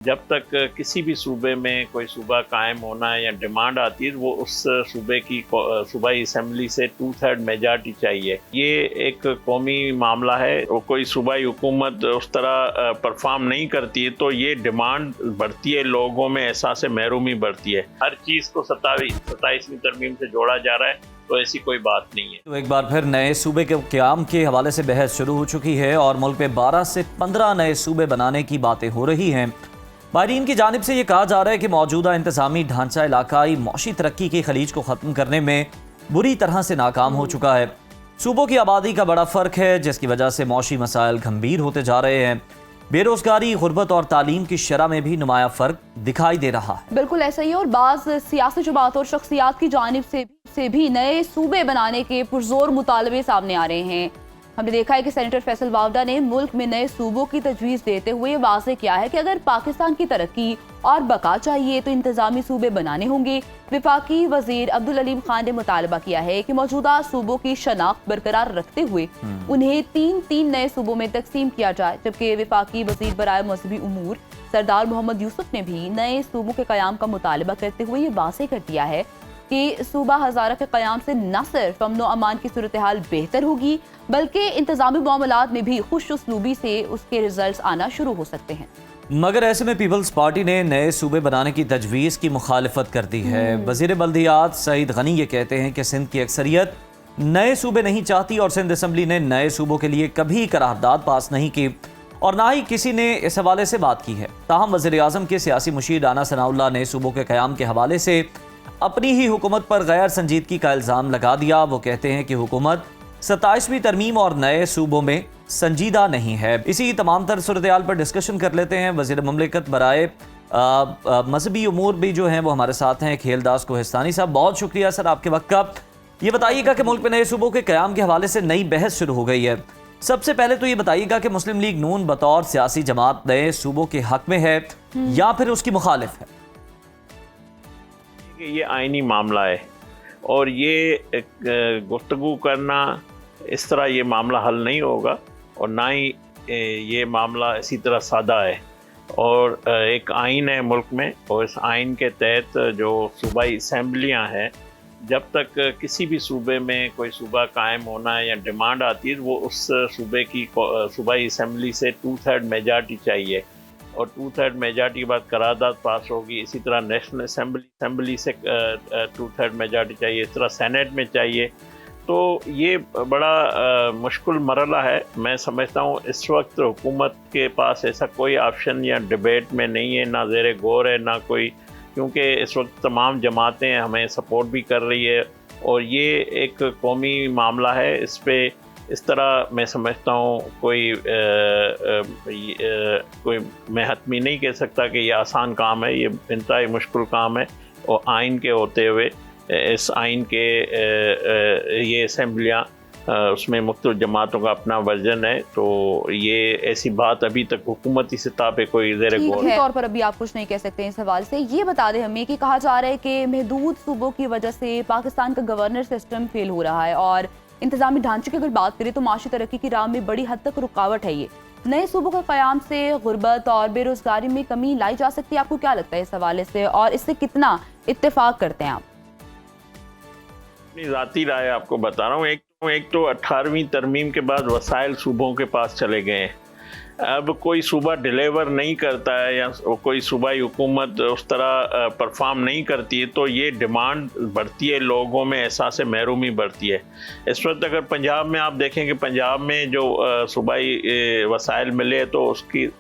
जब तक किसी भी सूबे में कोई सूबा कायम होना है या डिमांड आती है, वो उस सूबे की सूबाई असम्बली से 2/3 मेजॉरिटी चाहिए। ये एक कौमी मामला है और कोई सूबाई हुकूमत उस तरह परफॉर्म नहीं करती है तो ये डिमांड बढ़ती है, लोगों में एहसास महरूमी बढ़ती है। हर चीज़ को 27वीं तरमीम से जोड़ा जा रहा है, तो ऐसी कोई बात नहीं है। तो एक बार फिर नए सूबे के क़याम के हवाले से बहस शुरू हो चुकी है और मुल्क में 12 से 15 नए सूबे बनाने की बातें हो रही हैं। माहिरीन की जानिब से ये कहा जा रहा है कि मौजूदा इंतज़ामी ढांचा इलाकाई मौशी तरक्की के खलीज को ख़त्म करने में बुरी तरह से नाकाम हो चुका है। सूबों की आबादी का बड़ा फ़र्क है, जिसकी वजह से मौशी मसाइल गंभीर होते जा रहे हैं। बेरोज़गारी, गुर्बत और तालीम की शरह में भी नुमाया फ़र्क दिखाई दे रहा है। बिल्कुल ऐसा ही है और बाज़ सियासी जमात और शख्सियात की जानिब से भी नए सूबे बनाने के पुरजोर मुतालबे सामने आ रहे हैं। हमने देखा है कि सेनेटर फैसल वावडा ने मुल्क में नए सूबों की तजवीज़ देते हुए वाज़ेह किया है कि अगर पाकिस्तान की तरक्की और बका चाहिए तो इंतज़ामी सूबे बनाने होंगे। वफाकी वज़ीर अब्दुल अलीम खान ने मुतालबा किया है कि मौजूदा सूबों की शनाख्त बरकरार रखते हुए उन्हें 3-3 नए सूबों में तकसीम किया जाए। जबकि वफाकी वज़ीर बराए मज़हबी उमूर सरदार मोहम्मद यूसुफ ने भी नए सूबों के क़याम का मुतालबा करते हुए ये वाज़ेह कर दिया है कि सूबा हज़ारा के क़याम से न सिर्फ अमन व अमान की सूरत हाल बेहतर होगी बल्कि इंतज़ामी मामलात में भी खुश उसलूबी से उसके रिजल्ट्स आना शुरू हो सकते हैं। मगर ऐसे में पीपल्स पार्टी ने नए सूबे बनाने की तजवीज़ की मुखालफत कर दी है। वज़ीर बल्दियात सईद गनी ये कहते हैं कि सिंध की अक्सरियत नए सूबे नहीं चाहती और सिंध असम्बली ने नए सूबों के लिए कभी करारदाद पास नहीं की और ना ही किसी ने इस हवाले से बात की है। ताहम वज़ीर आज़म के सियासी मुशीर राना सनाउल्लाह ने सूबों के क़याम के हवाले से अपनी ही हुकूमत पर गैर संजीदगी का इल्ज़ाम लगा दिया। वो कहते हैं कि हुकूमत 27वीं तरमीम और नए सूबों में संजीदा नहीं है। इसी तमाम तर सूरत-ए-हाल पर डिस्कशन कर लेते हैं। वज़ीर मुमलिकत बराए मजहबी उमूर भी जो हैं वो हमारे साथ हैं, खेलदास कोहिस्तानी साहब। बहुत शुक्रिया सर आपके वक्त का। ये बताइएगा कि मुल्क में नए सूबों के क़याम के हवाले से नई बहस शुरू हो गई है। सबसे पहले तो ये बताइएगा कि मुस्लिम लीग नून बतौर सियासी जमात नए सूबों के हक में है या फिर उसकी मुखालिफ है? ये आइनी मामला है और ये गुफ्तगू करना इस तरह ये मामला हल नहीं होगा और ना ही ये मामला इसी तरह सादा है। और एक आइन है मुल्क में और इस आइन के तहत जो सूबाई असम्बलियाँ हैं, जब तक किसी भी सूबे में कोई सूबा कायम होना है या डिमांड आती है, वो उस सूबे की सूबाई असम्बली से 2/3 मेजॉरिटी चाहिए और 2/3 मेजॉरिटी के बाद करारदाद पास होगी। इसी तरह नेशनल असम्बली से 2/3 मेजॉरिटी चाहिए, इस तरह सेनेट में चाहिए। तो ये बड़ा मुश्किल मरला है। मैं समझता हूँ इस वक्त हुकूमत के पास ऐसा कोई ऑप्शन या डिबेट में नहीं है, ना ज़ेर गौर है, ना कोई, क्योंकि इस वक्त तमाम जमातें हमें सपोर्ट भी कर रही है और ये एक कौमी मामला है। इस पे इस तरह मैं समझता हूँ कोई मैं हतमी नहीं कह सकता कि ये आसान काम है, ये इंतहाई मुश्किल काम है। और आइन के होते हुए इस आइन के ये असम्बलियाँ उसमें मुख्तलिफ जमातों का अपना वर्जन है, तो ये ऐसी बात अभी तक हुकूमती सतह पे कोई ज़ेर गौर है तौर पर अभी आप कुछ नहीं कह सकते इस सवाल से। ये बता दें हमें कि कहा जा रहा है कि महदूद सूबों की वजह से पाकिस्तान का गवर्नर सिस्टम फेल हो रहा है और इंतजामी ढांचे की अगर बात करें तो माशी तरक्की की राह में बड़ी हद तक रुकावट है। ये नए सूबों के क़याम से गुर्बत और बेरोजगारी में कमी लाई जा सकती है, आपको क्या लगता है इस हवाले से और इससे कितना इत्तेफाक करते हैं आप? अपनी ज़ाती राय आपको बता रहा हूँ। एक तो 18वीं तरमीम के बाद वसाइल सूबों के पास चले गए हैं। अब कोई सूबा डिलीवर नहीं करता है या कोई सूबाई हुकूमत उस तरह परफॉर्म नहीं करती है तो ये डिमांड बढ़ती है, लोगों में एहसास महरूमी बढ़ती है। इस वक्त अगर पंजाब में आप देखें कि पंजाब में जो सूबाई वसाइल मिले तो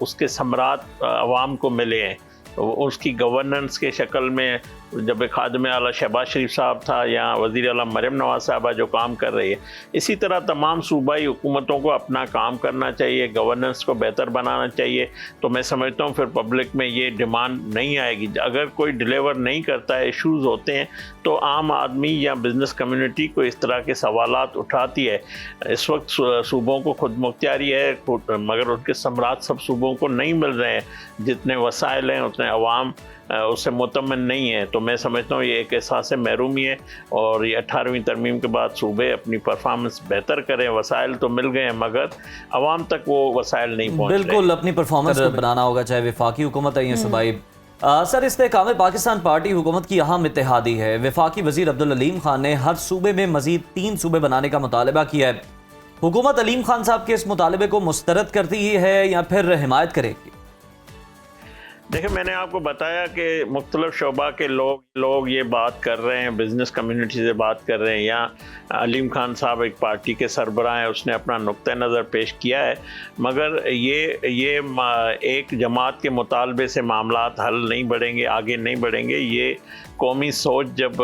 उसके समरात अवाम को मिले हैं। उसकी गवर्नेंस के शक्ल में जब खादम आला शहबाज शरीफ साहब था या वज़ीर आला मरियम नवाज साहबा जो काम कर रही है, इसी तरह तमाम सूबाई हुकूमतों को अपना काम करना चाहिए, गवर्नेंस को बेहतर बनाना चाहिए। तो मैं समझता हूँ फिर पब्लिक में ये डिमांड नहीं आएगी। अगर कोई डिलीवर नहीं करता है, इशूज़ होते हैं, तो आम आदमी या बिज़नेस कम्यूनिटी को इस तरह के सवालात उठाती है। इस वक्त सूबों को खुद मुख्तियारी है मगर उनके समरात सब सूबों को नहीं मिल रहे हैं। जितने वसाइल हैं उतने अवाम उससे मुतमन नहीं है, तो मैं समझता हूँ ये एक एहसास महरूमी है और ये 18वीं तरमीम के बाद सूबे अपनी परफॉर्मेंस बेहतर करें। वसाइल तो मिल गए हैं मगर आवाम तक वो वसाइल नहीं पहुँच रहे। बिल्कुल, अपनी परफॉर्मेंस को बनाना होगा, चाहे वफाकी हुकूमत है या सूबाई। सर, इस्तेहकाम पाकिस्तान पार्टी हुकूमत की अहम इत्तेहादी है। वफाकी वज़ीर अब्दुल अलीम खान ने हर सूबे में मज़ीद 3 सूबे बनाने का मुतालबा किया है। हुकूमत अलीम खान साहब के इस मुतालबे को मुस्तरद करती है या फिर हिमायत करेगी? देखिए, मैंने आपको बताया कि मुख्तलिफ शोबा के लोग ये बात कर रहे हैं, बिज़नेस कम्युनिटी से बात कर रहे हैं, या अलीम खान साहब एक पार्टी के सरबराह हैं, उसने अपना नुक्ता नज़र पेश किया है, मगर ये एक जमात के मुतालबे से मामलात हल नहीं बढ़ेंगे, आगे नहीं बढ़ेंगे। ये कौमी सोच जब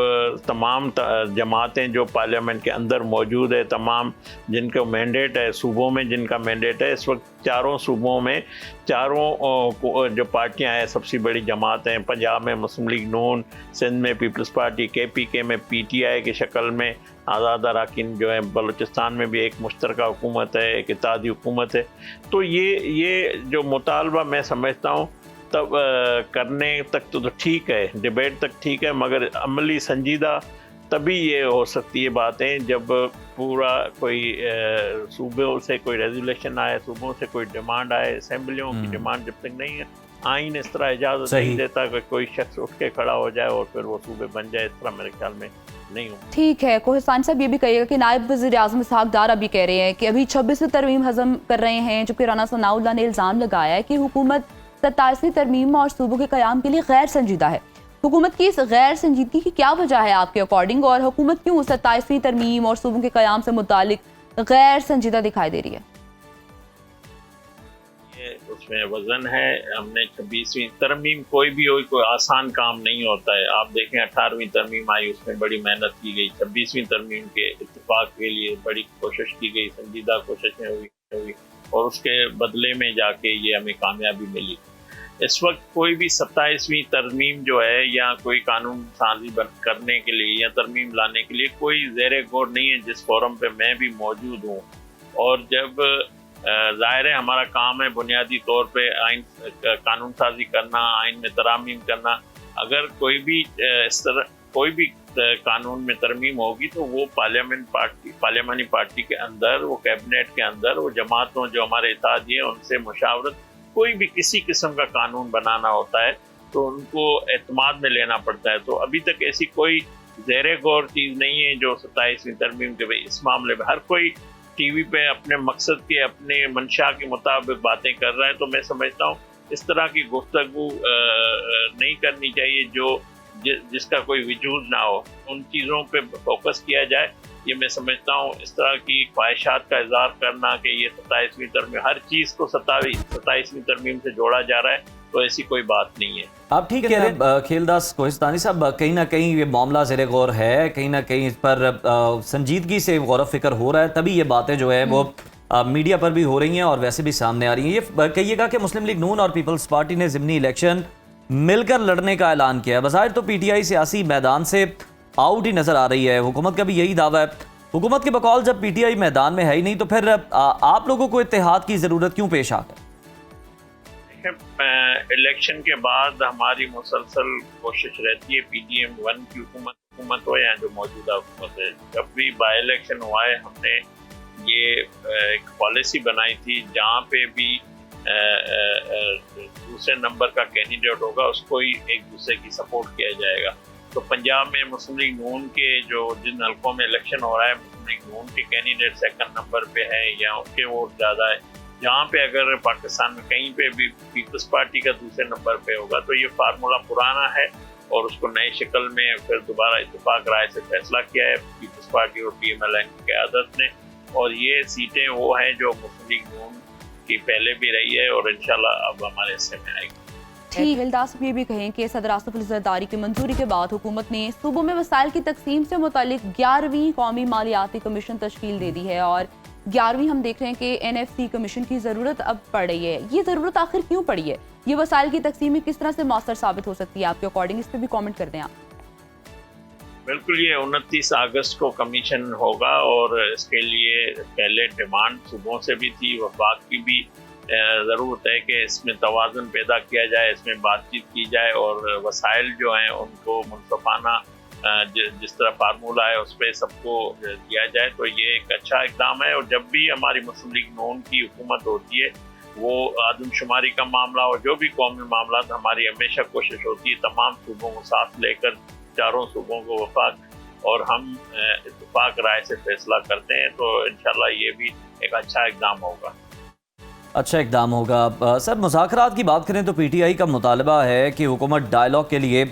तमाम जमातें जो पार्लियामेंट के अंदर मौजूद है, तमाम जिनका मैंडेट है, सूबों में जिनका मैंडेट है, इस वक्त चारों सूबों में चारों जो पार्टियां हैं सबसे बड़ी जमातें हैं, पंजाब में मुस्लिम लीग नून, सिंध में पीपल्स पार्टी, KPK में PTI की शक्ल में आज़ाद अरकान जो है, बलूचिस्तान में भी एक मुश्तरका हुकूमत है, एक इत्तेहादी हुकूमत है। तो ये जो मुतालबा मैं समझता हूँ तब करने तक तो ठीक है, डिबेट तक ठीक है, मगर अमली संजीदा तभी ये हो सकती है बातें जब पूरा कोई सूबों से कोई रेजोल्यूशन आए, सूबों से कोई डिमांड आए। असेंबलियों की डिमांड जब तक नहीं है, आइन इस तरह इजाज़त नहीं देता कि कोई शख्स उठ के खड़ा हो जाए और फिर वो सूबे बन जाए, इस तरह मेरे ख्याल में नहीं हो। ठीक है, कोहिस्तान साहब ये भी कहिएगा कि नायब वज़ीर आज़म इसहाक़ डार अभी कह रहे हैं कि अभी 26वीं तरमीम हज़म कर रहे हैं, जबकि राना सनाउल्लाह ने इल्ज़ाम लगाया है कि हुकूमत 27वीं तरमीम और सूबों के क़याम के लिए गैर संजीदा है। हुकूमत की इस गैर संजीदगी की क्या वजह है आपके अकॉर्डिंग, और हुकूमत क्यों 27वीं तरमीम और सूबों के क़याम से मुतालिक गैर संजीदा दिखाई दे रही है? उसमें वजन है। हमने 26वीं तरमीम कोई भी हो, कोई आसान काम नहीं होता है। आप देखें 18वीं तरमीम आई, उसमें बड़ी मेहनत की गई। 26वीं तरमीम के इत्तेफाक के लिए बड़ी कोशिश की गई, संजीदा कोशिशें हुई और उसके बदले में जाके ये हमें कामयाबी मिली। इस वक्त कोई भी 27वीं तरमीम जो है या कोई कानून साजी करने के लिए या तरमीम लाने के लिए कोई ज़ेर गौर नहीं है जिस फोरम पे मैं भी मौजूद हूँ। और जब ज़ाहिर है हमारा काम है बुनियादी तौर पे आइन कानून साजी करना, आइन में तरामीम करना। अगर कोई भी इस तरह कोई भी कानून में तरमीम होगी तो वो पार्लियामानी पार्टी के अंदर, वो कैबिनेट के अंदर, वो जमातों जो हमारे इत्तेहादी हैं उनसे मुशावरत, कोई भी किसी किस्म का कानून बनाना होता है तो उनको एतमाद में लेना पड़ता है। तो अभी तक ऐसी कोई ज़ेर गौर चीज़ नहीं है जो 27वीं तरमीम के भाई इस मामले में हर कोई टीवी पे अपने मकसद के, अपने मंशा के मुताबिक बातें कर रहा है। तो मैं समझता हूँ इस तरह की गुफ्तगू नहीं करनी चाहिए जिसका कोई वजूद ना हो। उन चीज़ों पे फोकस किया जाए। ये मैं समझता हूँ इस तरह की ख्वाहिशात का इज़हार करना कि ये 27वीं तरमीम, हर चीज़ को 27वीं तरमीम से जोड़ा जा रहा है, तो ऐसी कोई बात नहीं है। आप ठीक कह रहे हैं खेलदास कोहिस्तानी साहब, कहीं ना कहीं ये मामला ज़ेर गौर है, कहीं ना कहीं इस पर संजीदगी से गौर फिक्र हो रहा है, तभी ये बातें जो है वो मीडिया पर भी हो रही हैं और वैसे भी सामने आ रही हैं। ये कहिएगा कि मुस्लिम लीग नून और पीपल्स पार्टी ने ज़िमनी इलेक्शन मिलकर लड़ने का ऐलान किया है। बज़ाहिर तो PTI सियासी मैदान से आउट ही नज़र आ रही है, हुकूमत का भी यही दावा है। हुकूमत के बकौल जब PTI मैदान में है ही नहीं तो फिर आप लोगों को इत्तेहाद की ज़रूरत क्यों पेश आ गई? इलेक्शन के बाद हमारी मुसलसल कोशिश रहती है PDM-1 की हुकूमत हो या जो मौजूदा हुकूमत है। जब भी बाई इलेक्शन हुआ है हमने ये एक पॉलिसी बनाई थी जहाँ पे भी दूसरे नंबर का कैंडिडेट होगा उसको ही एक दूसरे की सपोर्ट किया जाएगा। तो पंजाब में मुस्लिम लीग नून के जिन हल्कों में इलेक्शन हो रहा है, मुस्लिम लीग नून के कैंडिडेट सेकंड नंबर पे है या उनके वोट ज़्यादा है। जहाँ पे अगर पाकिस्तान में कहीं पे भी पीपल्स पार्टी का दूसरे नंबर पे होगा तो ये फार्मूला पुराना है और उसको नई शक्ल में फिर दोबारा इत्तेफाक राय से फैसला किया है पीपल्स पार्टी और PMLN की क़यादत ने। और ये सीटें वो हैं जो मुस्लिम लीग नून की पहले भी रही है और इंशाल्लाह अब हमारे हिस्से में आएगी। ठीक, हिलदास ये भी कहें कि सदर आसिफ अली ज़रदारी की मंजूरी के बाद हुकूमत ने सूबों में वसाइल की तकसीम से मुतालिक 11वीं कौमी मालियाती कमीशन तश्कील दे दी है और 11वीं हम देख रहे हैं कि NFC कमीशन की ज़रूरत अब पड़ रही है। ये ज़रूरत आखिर क्यों पड़ी है? ये वसाइल की तकसीम में किस तरह से मौसर साबित हो सकती है आपके अकॉर्डिंग? इस पर भी कॉमेंट कर दें आप। बिल्कुल, ये 29 अगस्त को कमीशन होगा और इसके लिए पहले डिमांड सूबों से भी थी, वफाक की भी ضرورت ہے کہ اس میں توازن پیدا کیا جائے، اس میں بات چیت کی جائے اور وسائل جو ہیں ان کو منصفانہ جس طرح فارمولہ ہے اس پہ سب کو دیا جائے، تو یہ ایک اچھا اقدام ہے۔ اور جب بھی ہماری مسلم لیگ نون کی حکومت ہوتی ہے، وہ آدم شماری کا معاملہ اور جو بھی قومی معاملات، ہماری ہمیشہ کوشش ہوتی ہے تمام صوبوں کو ساتھ لے کر چاروں صوبوں کو وفاق اور ہم اتفاق رائے سے فیصلہ کرتے ہیں، تو انشاءاللہ یہ بھی ایک اچھا اقدام ہوگا۔ اچھا اقدام ہوگا۔ سر، مذاکرات کی بات کریں تو پی ٹی آئی کا مطالبہ ہے کہ حکومت ڈائیلاگ کے لیے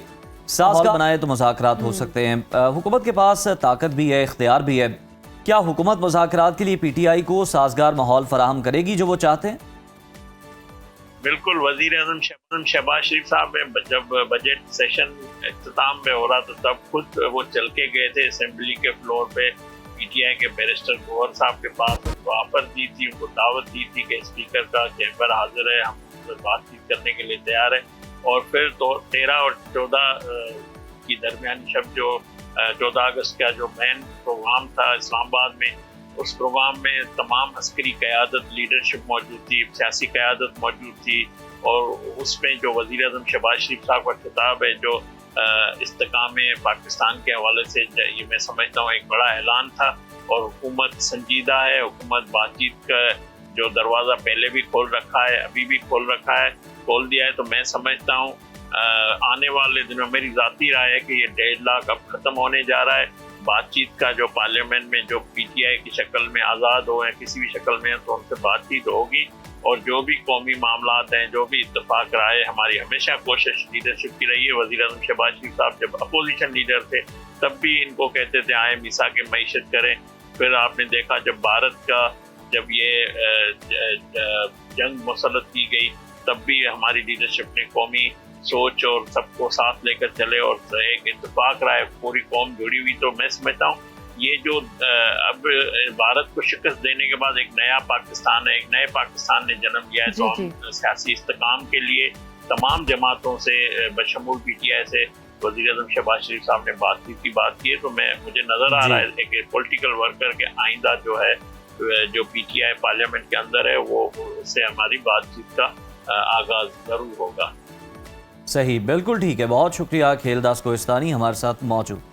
سازگار بنائے تو مذاکرات ہو سکتے ہیں۔ حکومت کے پاس طاقت بھی ہے، اختیار بھی ہے، کیا حکومت مذاکرات کے لیے پی ٹی آئی کو سازگار ماحول فراہم کرے گی جو وہ چاہتے ہیں؟ بالکل، وزیر اعظم شہباز شریف صاحب جب بجٹ سیشن اختتام میں ہو رہا تھا تب خود وہ چل کے گئے تھے اسمبلی کے فلور پہ، پی ٹی آئی کے بیرسٹر گوہر صاحب کے پاس ان کو آفر دی تھی، ان کو دعوت دی تھی کہ اسپیکر کا چیمبر حاضر ہے، ہم ان سے بات چیت کرنے کے لیے تیار ہیں۔ اور پھر تو 13 اور 14 کی درمیانی شب جو 14 اگست کا جو مین پروگرام تھا اسلام آباد میں، اس پروگرام میں تمام عسکری قیادت، لیڈرشپ موجود تھی، سیاسی قیادت موجود تھی، اور اس میں جو وزیر اعظم شہباز شریف صاحب کا خطاب ہے جو استحکام پاکستان کے حوالے سے، یہ میں سمجھتا ہوں ایک بڑا اعلان تھا، اور حکومت سنجیدہ ہے، حکومت بات چیت کا جو دروازہ پہلے بھی کھول رکھا ہے، ابھی بھی کھول رکھا ہے، کھول دیا ہے۔ تو میں سمجھتا ہوں آنے والے دنوں میری ذاتی رائے ہے کہ یہ ڈیڈ لاک اب ختم ہونے جا رہا ہے۔ بات چیت کا جو پارلیمنٹ میں جو پی ٹی آئی کی شکل میں آزاد ہو یا کسی بھی شکل میں تو ان سے بات چیت ہوگی، اور جو بھی قومی معاملات ہیں، جو بھی اتفاق رائے، ہماری ہمیشہ کوشش لیڈرشپ کی رہی ہے۔ وزیر اعظم شہباز شریف صاحب جب اپوزیشن لیڈر تھے تب بھی ان کو کہتے تھے آئیں میسا کے معیشت کریں۔ پھر آپ نے دیکھا جب بھارت کا جب یہ جنگ مسلط کی گئی تب بھی ہماری لیڈرشپ نے قومی سوچ اور سب کو ساتھ لے کر چلے اور ایک اتفاق رائے، پوری قوم جڑی ہوئی۔ تو میں سمجھتا ہوں یہ جو اب بھارت کو شکست دینے کے بعد ایک نیا پاکستان ہے، ایک نئے پاکستان نے جنم لیا ہے، تو ہم سیاسی استحکام کے لیے تمام جماعتوں سے بشمول پی ٹی آئی سے وزیر اعظم شہباز شریف صاحب نے بات چیت کی بات کی ہے۔ تو مجھے نظر آ رہا ہے کہ پولیٹیکل ورکر کے آئندہ جو ہے جو پی ٹی آئی پارلیمنٹ کے اندر ہے وہ اس سے ہماری بات چیت کا آغاز ضرور ہوگا۔ صحیح، بالکل ٹھیک ہے۔ بہت شکریہ کھیل داس کوہستانی ہمارے ساتھ موجود ہے۔